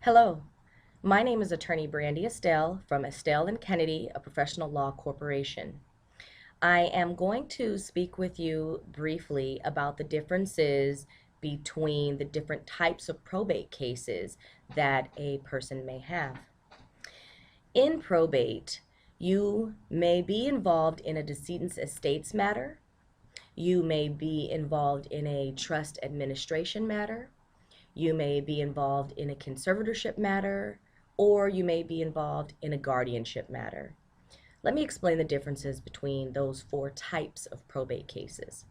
Hello, my name is Attorney Brandy Estelle from Estelle and Kennedy, a professional law corporation. I am going to speak with you briefly about the differences between the different types of probate cases that a person may have. In probate, you may be involved in a decedent's estates matter. You may be involved in a trust administration matter. You may be involved in a conservatorship matter, or you may be involved in a guardianship matter. Let me explain the differences between those four types of probate cases.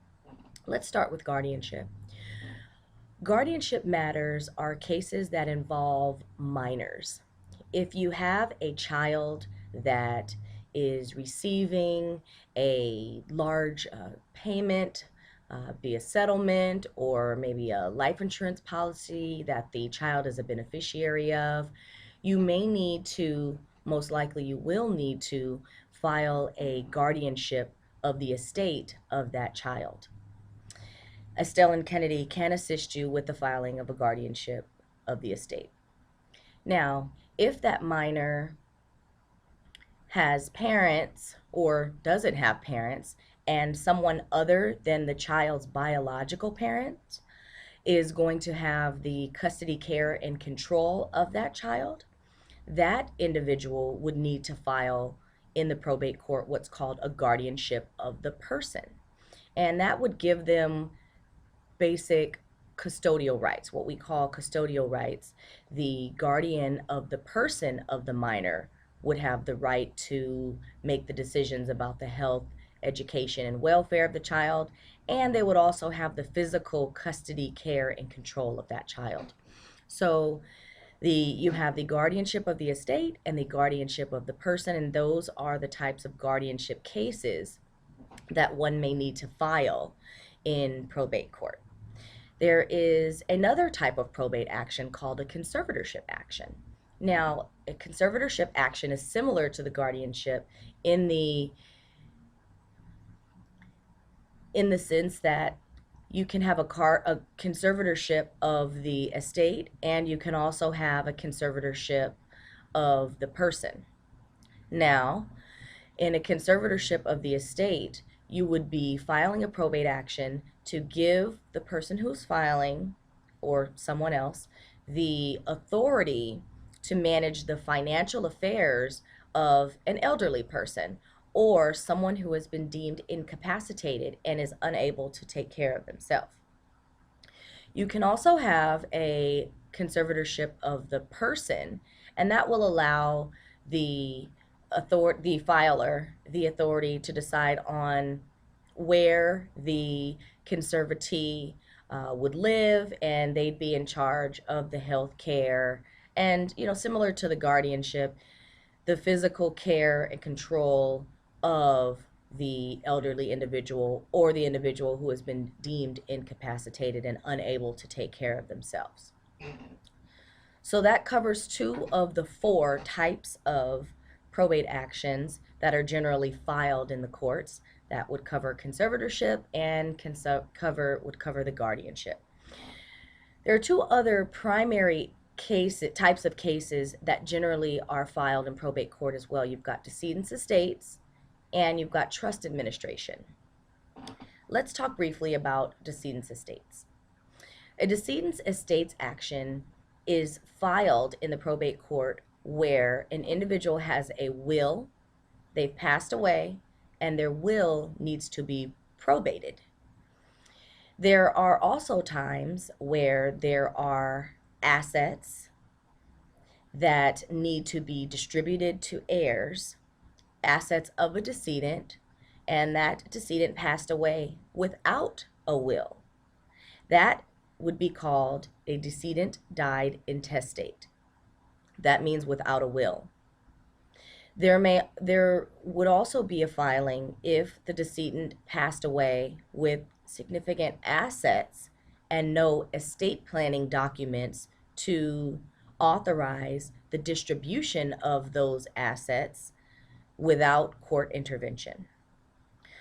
Let's start with guardianship. Guardianship matters are cases that involve minors. If you have a child that is receiving a large payment, be a settlement or maybe a life insurance policy that the child is a beneficiary of, you may need to, most likely you will need to, file a guardianship of the estate of that child. Estelle and Kennedy can assist you with the filing of a guardianship of the estate. Now, if that minor has parents or doesn't have parents, and someone other than the child's biological parent is going to have the custody, care, and control of that child, that individual would need to file in the probate court what's called a guardianship of the person. And that would give them basic custodial rights, what we call custodial rights. The guardian of the person of the minor would have the right to make the decisions about the health, education, and welfare of the child, and they would also have the physical custody, care, and control of that child. So you have the guardianship of the estate and the guardianship of the person, and those are the types of guardianship cases that one may need to file in probate court. There is another type of probate action called a conservatorship action. Now, a conservatorship action is similar to the guardianship in the sense that you can have a conservatorship of the estate, and you can also have a conservatorship of the person. Now, in a conservatorship of the estate, you would be filing a probate action to give the person who's filing, or someone else, the authority to manage the financial affairs of an elderly person or someone who has been deemed incapacitated and is unable to take care of themselves. You can also have a conservatorship of the person, and that will allow the filer the authority to decide on where the conservatee would live, and they'd be in charge of the health care and, similar to the guardianship, the physical care and control of the elderly individual or the individual who has been deemed incapacitated and unable to take care of themselves. So that covers two of the four types of probate actions that are generally filed in the courts. That would cover conservatorship and would cover the guardianship. There are two other primary types of cases that generally are filed in probate court as well. You've got decedent's estates and you've got trust administration. Let's talk briefly about decedent's estates. A decedent's estates action is filed in the probate court where an individual has a will, they've passed away, and their will needs to be probated. There are also times where there are assets that need to be distributed to heirs, assets of a decedent, and that decedent passed away without a will. That would be called a decedent died intestate. That means without a will. There would also be a filing if the decedent passed away with significant assets and no estate planning documents to authorize the distribution of those assets without court intervention.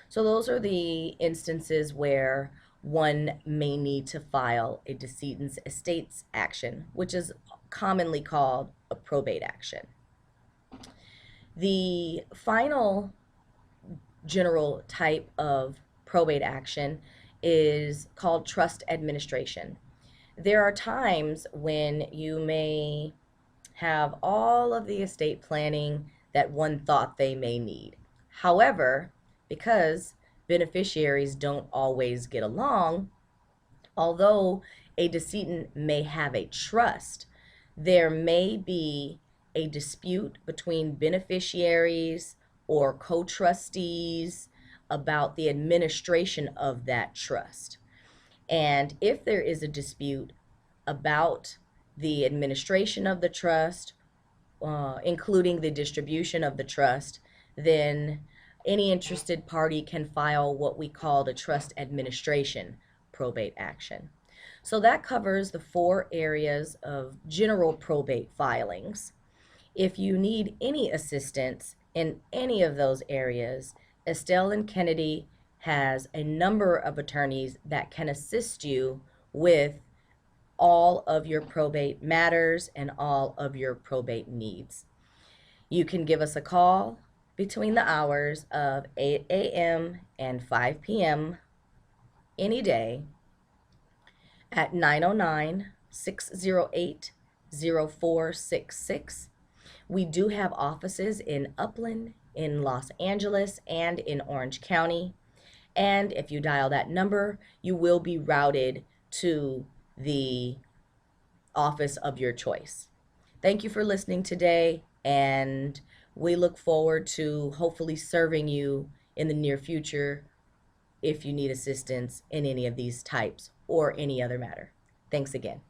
So those are the instances where one may need to file a decedent's estates action, which is commonly called a probate action. The final general type of probate action is called trust administration. There are times when you may have all of the estate planning that one thought they may need. However, because beneficiaries don't always get along, although a decedent may have a trust, there may be a dispute between beneficiaries or co-trustees about the administration of that trust. And if there is a dispute about the administration of the trust, including the distribution of the trust, then any interested party can file what we call the trust administration probate action. So that covers the 4 areas of general probate filings. If you need any assistance in any of those areas, Estelle and Kennedy has a number of attorneys that can assist you with all of your probate matters and all of your probate needs. You can give us a call between the hours of 8 a.m. and 5 p.m. any day at 909-608-0466. We do have offices in Upland, in Los Angeles, and in Orange County. And if you dial that number, you will be routed to the office of your choice. Thank you for listening today, and we look forward to hopefully serving you in the near future if you need assistance in any of these types or any other matter. Thanks again.